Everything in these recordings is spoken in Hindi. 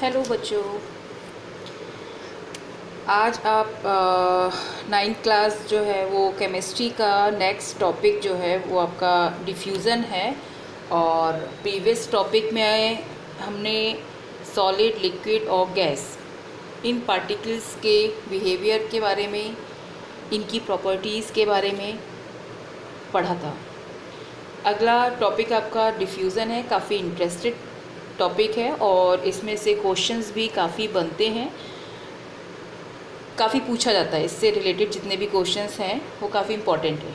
हेलो बच्चों, आज आप 9th क्लास जो है वो केमिस्ट्री का नेक्स्ट टॉपिक जो है वो आपका डिफ्यूज़न है। और प्रीवियस टॉपिक में हमने सॉलिड, लिक्विड और गैस इन पार्टिकल्स के बिहेवियर के बारे में, इनकी प्रॉपर्टीज़ के बारे में पढ़ा था। अगला टॉपिक आपका डिफ्यूज़न है। काफ़ी इंटरेस्टेड टॉपिक है और इसमें से क्वेश्चंस भी काफ़ी बनते हैं, काफ़ी पूछा जाता है। इससे रिलेटेड जितने भी क्वेश्चंस हैं वो काफ़ी इम्पॉर्टेंट है।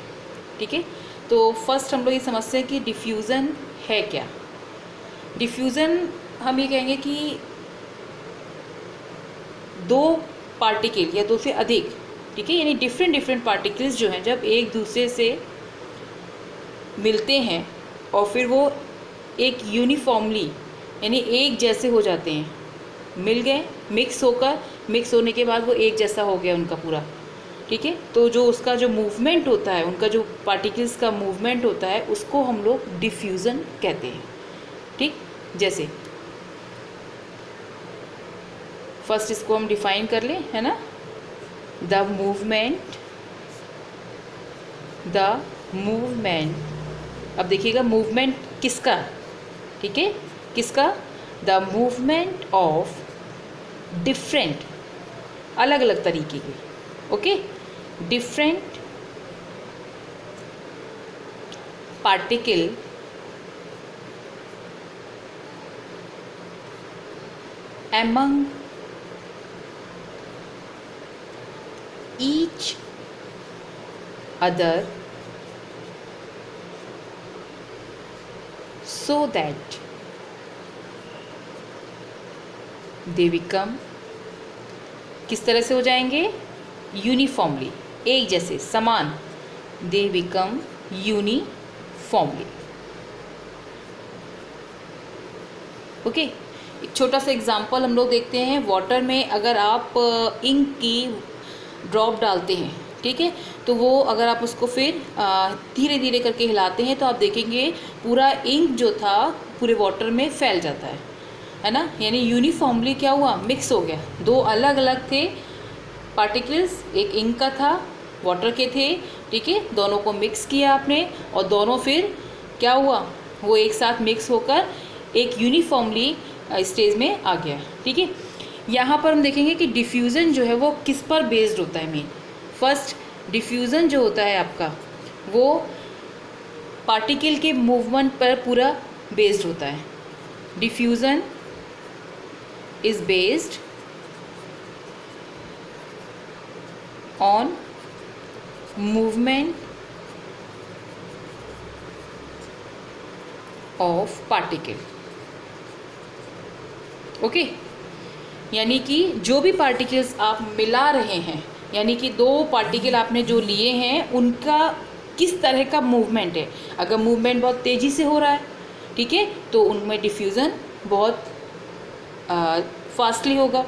ठीक है, तो फर्स्ट हम लोग ये समझते हैं कि डिफ्यूज़न है क्या। डिफ्यूज़न हम ये कहेंगे कि दो पार्टिकल या दो से अधिक, ठीक है, यानी डिफरेंट पार्टिकल्स जो हैं जब एक दूसरे से मिलते हैं और फिर वो एक यूनिफॉर्मली यानी एक जैसे हो जाते हैं, मिल गए, मिक्स होने के बाद वो एक जैसा हो गया उनका पूरा। ठीक है, तो जो उसका जो मूवमेंट होता है, उनका जो पार्टिकल्स का मूवमेंट होता है, उसको हम लोग डिफ्यूज़न कहते हैं। ठीक, जैसे फर्स्ट इसको हम डिफाइन कर लें, है ना। द मूवमेंट, अब देखिएगा मूवमेंट किसका, ठीक है, किसका, द मूवमेंट ऑफ डिफरेंट, अलग अलग तरीके के, okay, different particle among each other so that they become, किस तरह से हो जाएंगे, यूनिफॉर्मली, एक जैसे, समान, दे बिकम यूनिफॉर्मली। ओके, एक छोटा सा एग्जांपल हम लोग देखते हैं। वाटर में अगर आप इंक की ड्रॉप डालते हैं, ठीक है, तो वो अगर आप उसको फिर धीरे धीरे करके हिलाते हैं तो आप देखेंगे पूरा इंक जो था पूरे वाटर में फैल जाता है ना। यानी यूनिफॉर्मली क्या हुआ, मिक्स हो गया। दो अलग अलग थे पार्टिकल्स, एक इंक का था, वाटर के थे, ठीक है, दोनों को मिक्स किया आपने और दोनों फिर क्या हुआ, वो एक साथ मिक्स होकर एक यूनिफॉर्मली स्टेज में आ गया। ठीक है, यहाँ पर हम देखेंगे कि डिफ्यूज़न जो है वो किस पर बेस्ड होता है। मेन फर्स्ट डिफ्यूज़न जो होता है आपका वो पार्टिकल के मूवमेंट पर पूरा बेस्ड होता है। Diffusion is based on movement of particle. Okay, यानी कि जो भी पार्टिकल्स आप मिला रहे हैं, यानी कि दो पार्टिकल आपने जो लिए हैं उनका किस तरह का मूवमेंट है। अगर मूवमेंट बहुत तेज़ी से हो रहा है, ठीक है, तो उनमें डिफ्यूज़न बहुत फास्टली होगा,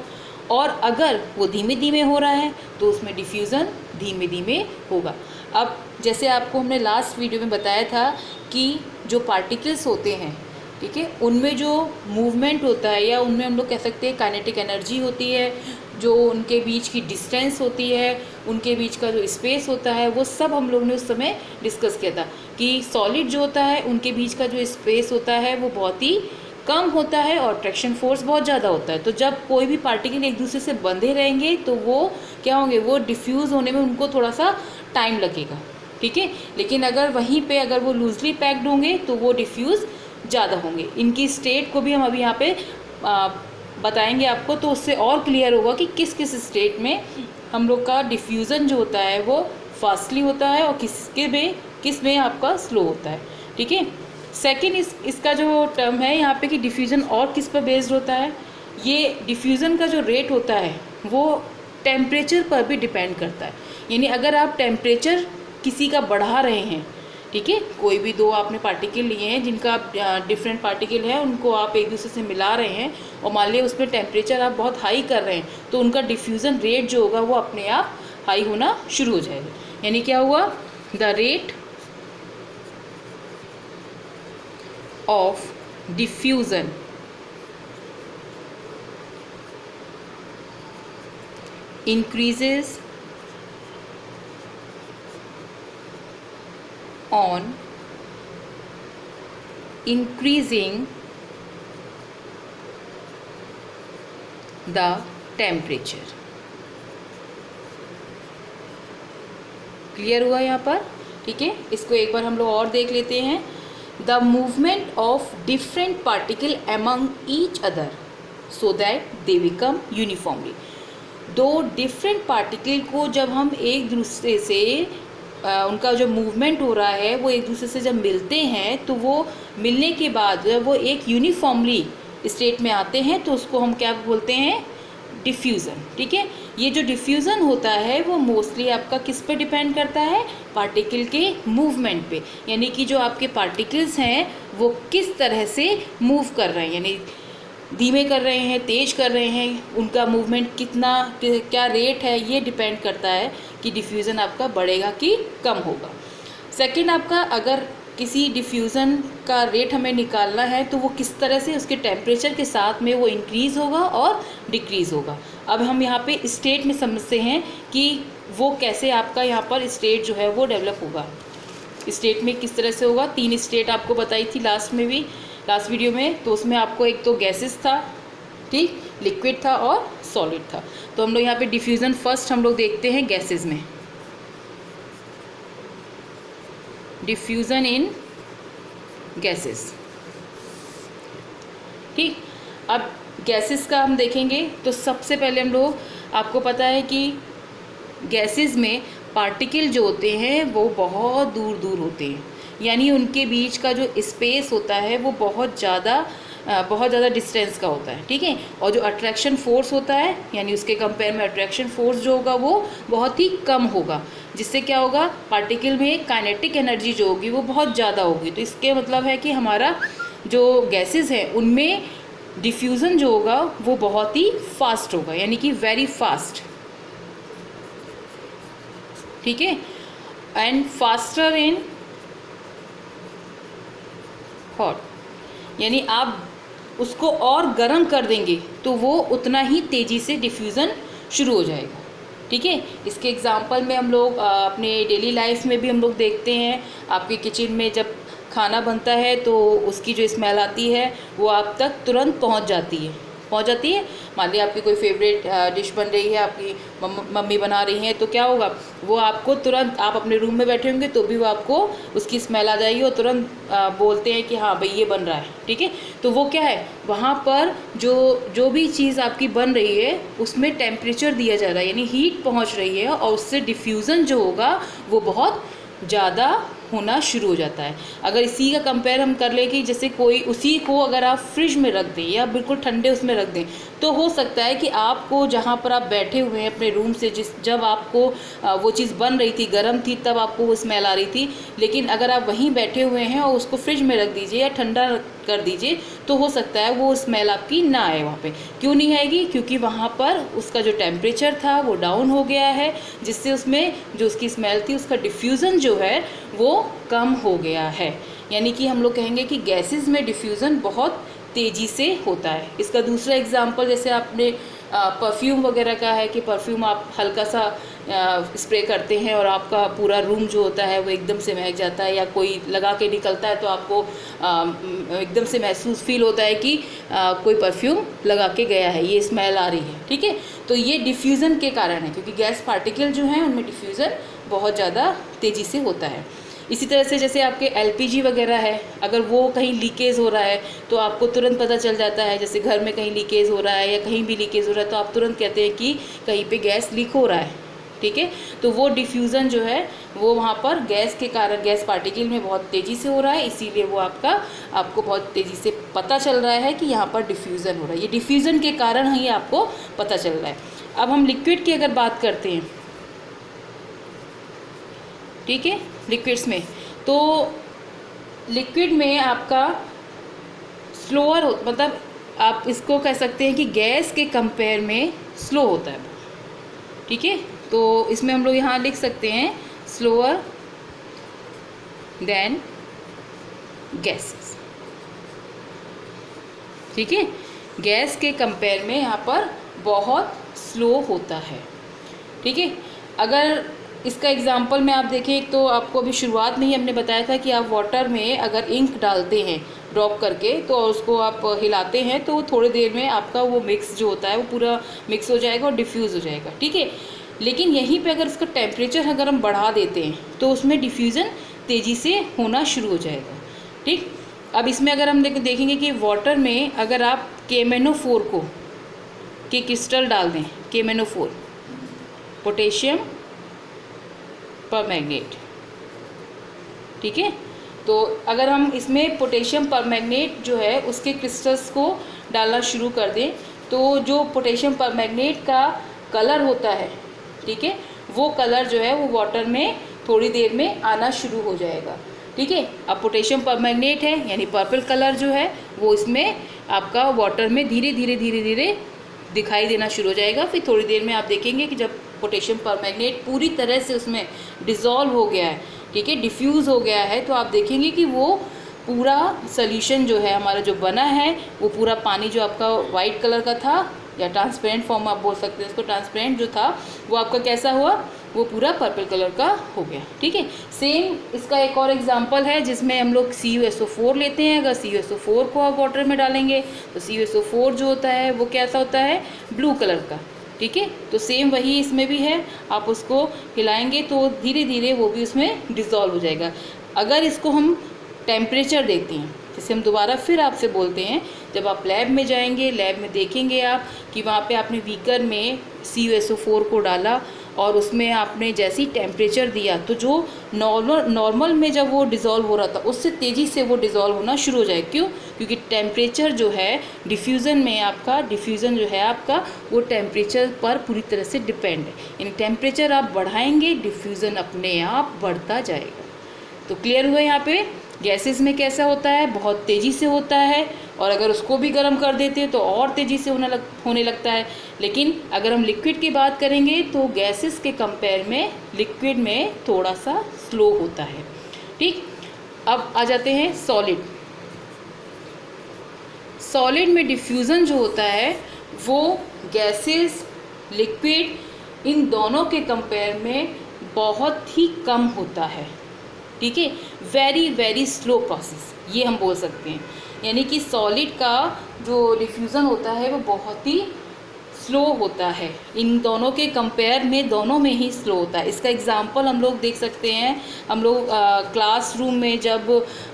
और अगर वो धीमे धीमे हो रहा है तो उसमें डिफ्यूज़न धीमे धीमे होगा। अब जैसे आपको हमने लास्ट वीडियो में बताया था कि जो पार्टिकल्स होते हैं, ठीक है, उनमें जो मूवमेंट होता है या उनमें हम लोग कह सकते हैं काइनेटिक एनर्जी होती है, जो उनके बीच की डिस्टेंस होती है, उनके बीच का जो स्पेस होता है, वो सब हम लोग ने उस समय डिस्कस किया था कि सॉलिड जो होता है उनके बीच का जो स्पेस होता है वो बहुत ही कम होता है और ट्रैक्शन फोर्स बहुत ज़्यादा होता है। तो जब कोई भी पार्टिकल एक दूसरे से बंधे रहेंगे तो वो क्या होंगे, वो डिफ्यूज़ होने में उनको थोड़ा सा टाइम लगेगा, ठीक है। लेकिन अगर वहीं पे अगर वो लूजली पैक्ड होंगे तो वो डिफ्यूज़ ज़्यादा होंगे। इनकी स्टेट को भी हम अभी यहाँ पे बताएंगे आपको, तो उससे और क्लियर होगा कि किस किस स्टेट में हम लोग का डिफ्यूज़न जो होता है वो फास्टली होता है और किस में आपका स्लो होता है। ठीक है, सेकेंड इसका जो टर्म है यहाँ पे कि डिफ्यूज़न और किस पर बेस्ड होता है। ये डिफ्यूज़न का जो रेट होता है वो टेम्परेचर पर भी डिपेंड करता है। यानी अगर आप टेम्परेचर किसी का बढ़ा रहे हैं, ठीक है, कोई भी दो आपने पार्टिकल लिए हैं जिनका डिफरेंट पार्टिकल है, उनको आप एक दूसरे से मिला रहे हैं और मान लिया उसमें टेम्परेचर आप बहुत हाई कर रहे हैं, तो उनका डिफ्यूज़न रेट जो होगा वो अपने आप हाई होना शुरू हो जाएगा। यानी क्या हुआ, the rate of diffusion increases on increasing the temperature। Clear हुआ यहाँ पर? ठीक है, इसको एक बार हम लोग और देख लेते हैं। The movement of different particle among each other so that they become uniformly. दो डिफरेंट पार्टिकल को जब हम एक दूसरे से उनका जो मूवमेंट हो रहा है वो एक दूसरे से जब मिलते हैं तो वो मिलने के बाद जब वो एक यूनिफॉर्मली स्टेट में आते हैं तो उसको हम क्या बोलते हैं? डिफ्यूज़न। ठीक है, ये जो डिफ्यूज़न होता है वो मोस्टली आपका किस पे डिपेंड करता है? पार्टिकल के मूवमेंट पे, यानी कि जो आपके पार्टिकल्स हैं वो किस तरह से मूव कर रहे हैं, यानी धीमे कर रहे हैं, तेज कर रहे हैं, उनका मूवमेंट कितना क्या रेट है, ये डिपेंड करता है कि डिफ्यूज़न आपका बढ़ेगा कि कम होगा। सेकंड, आपका अगर किसी डिफ्यूज़न का रेट हमें निकालना है तो वो किस तरह से उसके टेम्परेचर के साथ में वो इंक्रीज़ होगा और डिक्रीज़ होगा। अब हम यहाँ पे स्टेट में समझते हैं कि वो कैसे आपका यहाँ पर स्टेट जो है वो डेवलप होगा। स्टेट में किस तरह से होगा? 3 स्टेट आपको बताई थी लास्ट वीडियो में। तो उसमें आपको एक तो गैसेस था, ठीक, लिक्विड था और सॉलिड था। तो हम लोग यहाँ पे डिफ्यूज़न फर्स्ट हम लोग देखते हैं गैसेस में। डिफ्यूज़न इन गैसेस। ठीक, अब गैसेस का हम देखेंगे तो सबसे पहले हम लोग, आपको पता है कि गैसेस में पार्टिकल जो होते हैं वो बहुत दूर दूर होते हैं, यानी उनके बीच का जो स्पेस होता है वो बहुत ज़्यादा डिस्टेंस का होता है। ठीक है, और जो अट्रैक्शन फोर्स होता है यानी उसके कंपेयर में अट्रैक्शन फोर्स जो होगा वो बहुत ही कम होगा, जिससे क्या होगा? पार्टिकल में काइनेटिक एनर्जी जो होगी वो बहुत ज़्यादा होगी। तो इसके मतलब है कि हमारा जो गैसेस हैं उनमें डिफ्यूज़न जो होगा वो बहुत ही फास्ट होगा, यानी कि वेरी फास्ट। ठीक है, एंड फास्टर इन हॉट, यानी आप उसको और गर्म कर देंगे तो वो उतना ही तेज़ी से डिफ्यूज़न शुरू हो जाएगा। ठीक है, इसके एग्जांपल में हम लोग अपने डेली लाइफ में भी हम लोग देखते हैं। आपके किचन में जब खाना बनता है तो उसकी जो स्मेल आती है वो आप तक तुरंत पहुंच जाती है। मान लिया आपकी कोई फेवरेट डिश बन रही है, आपकी मम्मी बना रही हैं, तो क्या होगा? वो आपको तुरंत, आप अपने रूम में बैठे होंगे तो भी वो आपको उसकी स्मेल आ जाएगी और तुरंत बोलते हैं कि हाँ भाई ये बन रहा है। ठीक है, तो वो क्या है? वहाँ पर जो भी चीज़ आपकी बन रही है उसमें टेम्परेचर दिया जा रहा है, यानी हीट पहुँच रही है और उससे डिफ्यूज़न जो होगा वो बहुत ज़्यादा होना शुरू हो जाता है। अगर इसी का कंपेयर हम कर लें कि जैसे कोई उसी को अगर आप फ्रिज में रख दें या बिल्कुल ठंडे उसमें रख दें तो हो सकता है कि आपको जहाँ पर आप बैठे हुए हैं अपने रूम से जब आपको वो चीज़ बन रही थी, गर्म थी, तब आपको वो स्मेल आ रही थी, लेकिन अगर आप वहीं बैठे हुए हैं और उसको फ्रिज में रख दीजिए या ठंडा कर दीजिए तो हो सकता है वो स्मेल आपकी ना आए वहाँ पे। क्यों नहीं आएगी? क्योंकि वहाँ पर उसका जो टेम्परेचर था वो डाउन हो गया है, जिससे उसमें जो उसकी स्मेल थी उसका डिफ्यूज़न जो है वो कम हो गया है। यानी कि हम लोग कहेंगे कि गैसेस में डिफ्यूज़न बहुत तेज़ी से होता है। इसका दूसरा एग्जांपल जैसे आपने परफ्यूम वगैरह का है कि परफ्यूम आप हल्का सा स्प्रे करते हैं और आपका पूरा रूम जो होता है वो एकदम से महक जाता है, या कोई लगा के निकलता है तो आपको एकदम से महसूस फील होता है कि कोई परफ्यूम लगा के गया है, ये स्मेल आ रही है। ठीक है, तो ये डिफ्यूज़न के कारण है, क्योंकि गैस पार्टिकल जो हैं उनमें डिफ्यूज़न बहुत ज़्यादा तेज़ी से होता है। इसी तरह से जैसे आपके एलपीजी वगैरह है, अगर वो कहीं लीकेज हो रहा है तो आपको तुरंत पता चल जाता है। जैसे घर में कहीं लीकेज हो रहा है या कहीं भी लीकेज हो रहा है तो आप तुरंत कहते हैं कि कहीं पे गैस लीक हो रहा है। ठीक है, तो वो डिफ्यूज़न जो है वो वहाँ पर गैस के कारण, गैस पार्टिकल में बहुत तेज़ी से हो रहा है, इसीलिए वो आपको बहुत तेज़ी से पता चल रहा है कि यहाँ पर डिफ्यूज़न हो रहा है। ये डिफ्यूज़न के कारण ही आपको पता चल रहा है। अब हम लिक्विड की अगर बात करते हैं, ठीक है, लिक्विड्स में, तो लिक्विड में आपका स्लोअर मतलब आप इसको कह सकते हैं कि गैस के कंपेयर में स्लो होता है। ठीक है, तो इसमें हम लोग यहाँ लिख सकते हैं स्लोअर देन गैसेस। ठीक है, गैस के कंपेयर में यहाँ पर बहुत स्लो होता है। ठीक है। अगर इसका एग्जांपल में आप देखें, एक तो आपको अभी शुरुआत में ही हमने बताया था कि आप वाटर में अगर इंक डालते हैं ड्रॉप करके तो उसको आप हिलाते हैं तो थोड़ी देर में आपका वो मिक्स जो होता है वो पूरा मिक्स हो जाएगा और डिफ्यूज़ हो जाएगा, ठीक है। लेकिन यहीं पे अगर इसका टेम्परेचर अगर हम बढ़ा देते हैं तो उसमें डिफ्यूज़न तेज़ी से होना शुरू हो जाएगा, ठीक। अब इसमें अगर हम देखेंगे कि वाटर में अगर आप KMnO4 के क्रिस्टल डाल दें, KMnO4 पोटेशियम परमैंगनेट, ठीक है। तो अगर हम इसमें पोटेशियम परमैंगनेट जो है उसके क्रिस्टल्स को डालना शुरू कर दें तो जो पोटेशियम परमैंगनेट का कलर होता है, ठीक है, वो कलर जो है वो वाटर में थोड़ी देर में आना शुरू हो जाएगा, ठीक है। अब पोटेशियम परमैंगनेट है यानी पर्पल कलर जो है वो इसमें आपका वाटर में धीरे धीरे दिखाई देना शुरू हो जाएगा। फिर थोड़ी देर में आप देखेंगे कि जब पोटेशियम परमैंगनेट पूरी तरह से उसमें डिज़ोल्व हो गया है, ठीक है, डिफ्यूज़ हो गया है, तो आप देखेंगे कि वो पूरा सॉल्यूशन जो है हमारा जो बना है वो पूरा पानी जो आपका वाइट कलर का था या ट्रांसपेरेंट फॉर्म आप बोल सकते हैं इसको, ट्रांसपेरेंट जो था वो आपका कैसा हुआ, वो पूरा पर्पल कलर का हो गया, ठीक है। सेम इसका एक और एग्जांपल है जिसमें हम लोग CuSO4 लेते हैं। अगर CuSO4 को आप वाटर में डालेंगे तो CuSO4 जो होता है वो कैसा होता है, ब्लू कलर का, ठीक है। तो सेम वही इसमें भी है, आप उसको हिलाएंगे तो धीरे धीरे वो भी उसमें डिज़ोल्व हो जाएगा। अगर इसको हम टेम्परेचर देते हैं, जैसे हम दोबारा फिर आपसे बोलते हैं, जब आप लैब में जाएंगे, लैब में देखेंगे आप कि वहाँ पे आपने बीकर में CuSO4 को डाला और उसमें आपने जैसी टेम्परेचर दिया तो जो नॉर्मल में जब वो डिज़ोल्व हो रहा था उससे तेज़ी से वो डिज़ोल्व होना शुरू हो जाए। क्यों? क्योंकि टेम्परेचर जो है डिफ्यूज़न में आपका, डिफ्यूज़न जो है आपका वो टेम्परेचर पर पूरी तरह से डिपेंड है, यानी टेम्परेचर आप बढ़ाएंगे डिफ्यूज़न अपने आप बढ़ता जाएगा। तो क्लियर हुआ यहाँ पे गैसेस में कैसा होता है, बहुत तेज़ी से होता है, और अगर उसको भी गर्म कर देते हैं तो और तेज़ी से होने लगता है। लेकिन अगर हम लिक्विड की बात करेंगे तो गैसेस के कंपेयर में लिक्विड में थोड़ा सा स्लो होता है, ठीक। अब आ जाते हैं सॉलिड। सॉलिड में डिफ्यूज़न जो होता है वो गैसेस, लिक्विड इन दोनों के कंपेयर में बहुत ही कम होता है, ठीक है। वेरी स्लो प्रोसेस ये हम बोल सकते हैं, यानी कि सॉलिड का जो डिफ्यूज़न होता है वो बहुत ही स्लो होता है, इन दोनों के कंपेयर में दोनों में ही स्लो होता है। इसका एग्जांपल हम लोग देख सकते हैं, हम लोग क्लासरूम में जब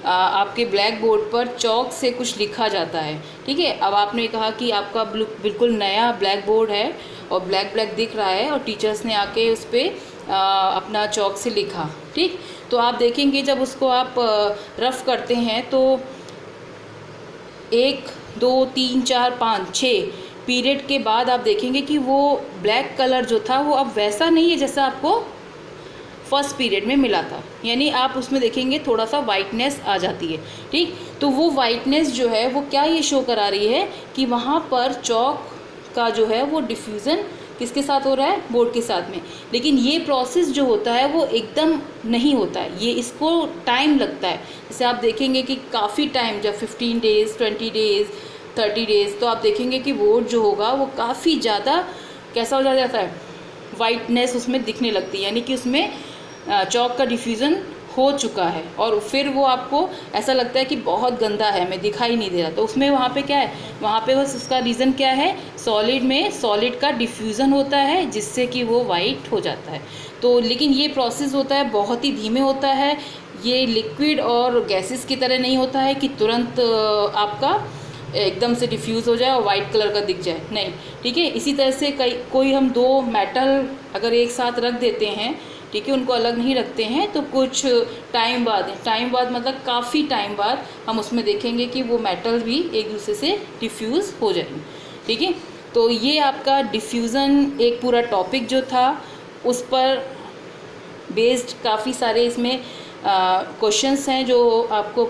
आपके ब्लैक बोर्ड पर चॉक से कुछ लिखा जाता है, ठीक है। अब आपने कहा कि आपका बिल्कुल नया ब्लैक बोर्ड है और ब्लैक दिख रहा है और टीचर्स ने आके उस पर अपना चॉक से लिखा, ठीक। तो आप देखेंगे जब उसको आप रफ़ करते हैं तो 1 2 3 4 5 6 पीरियड के बाद आप देखेंगे कि वो ब्लैक कलर जो था वो अब वैसा नहीं है जैसा आपको फर्स्ट पीरियड में मिला था, यानी आप उसमें देखेंगे थोड़ा सा वाइटनेस आ जाती है, ठीक। तो वो वाइटनेस जो है वो क्या ये शो करा रही है कि वहाँ पर चॉक का जो है वो डिफ्यूज़न किसके साथ हो रहा है, बोर्ड के साथ में। लेकिन ये प्रोसेस जो होता है वो एकदम नहीं होता है, ये इसको टाइम लगता है। जैसे आप देखेंगे कि काफ़ी टाइम, जब 15 डेज़ 20 डेज़ 30 डेज़, तो आप देखेंगे कि बोर्ड जो होगा वो काफ़ी ज़्यादा कैसा हो जाता है, वाइटनेस उसमें दिखने लगती है, यानी कि उसमें चॉक का डिफ्यूज़न हो चुका है और फिर वो आपको ऐसा लगता है कि बहुत गंदा है, हमें दिखाई नहीं दे रहा। तो उसमें वहाँ पे क्या है, वहाँ पे बस उसका रीज़न क्या है, सॉलिड में सॉलिड का डिफ्यूज़न होता है जिससे कि वो वाइट हो जाता है। तो लेकिन ये प्रोसेस होता है बहुत ही धीमे होता है, ये लिक्विड और गैसेस की तरह नहीं होता है कि तुरंत आपका एकदम से डिफ्यूज़ हो जाए और वाइट कलर का दिख जाए, नहीं, ठीक है। इसी तरह से कोई हम 2 मेटल अगर एक साथ रख देते हैं, ठीक है, उनको अलग नहीं रखते हैं, तो कुछ टाइम बाद मतलब काफ़ी टाइम बाद हम उसमें देखेंगे कि वो मेटल भी एक दूसरे से डिफ्यूज़ हो जाएंगे, ठीक है। तो ये आपका डिफ्यूज़न एक पूरा टॉपिक जो था उस पर बेस्ड काफ़ी सारे इसमें क्वेश्चंस हैं जो आपको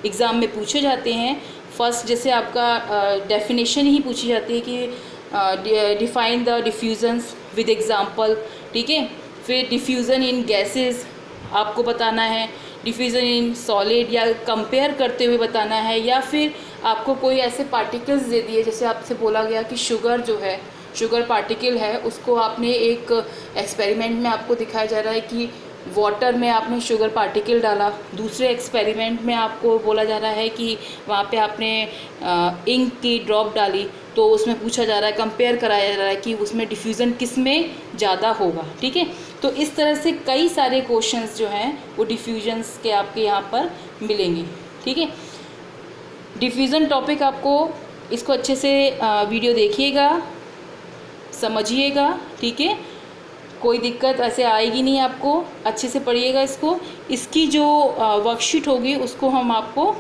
एग्ज़ाम में पूछे जाते हैं। फर्स्ट जैसे आपका डेफिनेशन ही पूछी जाती है कि डिफाइन द डिफ्यूज़न्स विद एग्जांपल, ठीक है। फिर डिफ्यूज़न इन गैसेस आपको बताना है, डिफ्यूज़न इन सॉलिड या कंपेयर करते हुए बताना है, या फिर आपको कोई ऐसे पार्टिकल्स दे दिए, जैसे आपसे बोला गया कि शुगर जो है शुगर पार्टिकल है उसको आपने एक एक्सपेरिमेंट में आपको दिखाया जा रहा है कि वाटर में आपने शुगर पार्टिकल डाला, दूसरे एक्सपेरिमेंट में आपको बोला जा रहा है कि वहाँ पे आपने इंक की ड्रॉप डाली, तो उसमें पूछा जा रहा है, कंपेयर कराया जा रहा है कि उसमें डिफ्यूज़न किस में ज़्यादा होगा। ठीक है, तो इस तरह से कई सारे क्वेश्चंस जो हैं वो डिफ्यूजन्स के आपके यहाँ पर मिलेंगे। ठीक है, डिफ्यूज़न टॉपिक आपको इसको अच्छे से वीडियो देखिएगा, समझिएगा। ठीक है, कोई दिक्कत ऐसे आएगी नहीं आपको, अच्छे से पढ़िएगा इसको। इसकी जो वर्कशीट होगी उसको हम आपको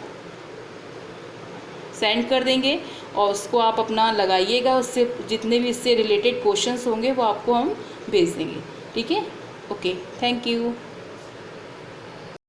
सेंड कर देंगे और उसको आप अपना लगाइएगा, उससे जितने भी इससे रिलेटेड क्वेश्चंस होंगे वो आपको हम भेज देंगे। ठीक है, ओके, थैंक यू।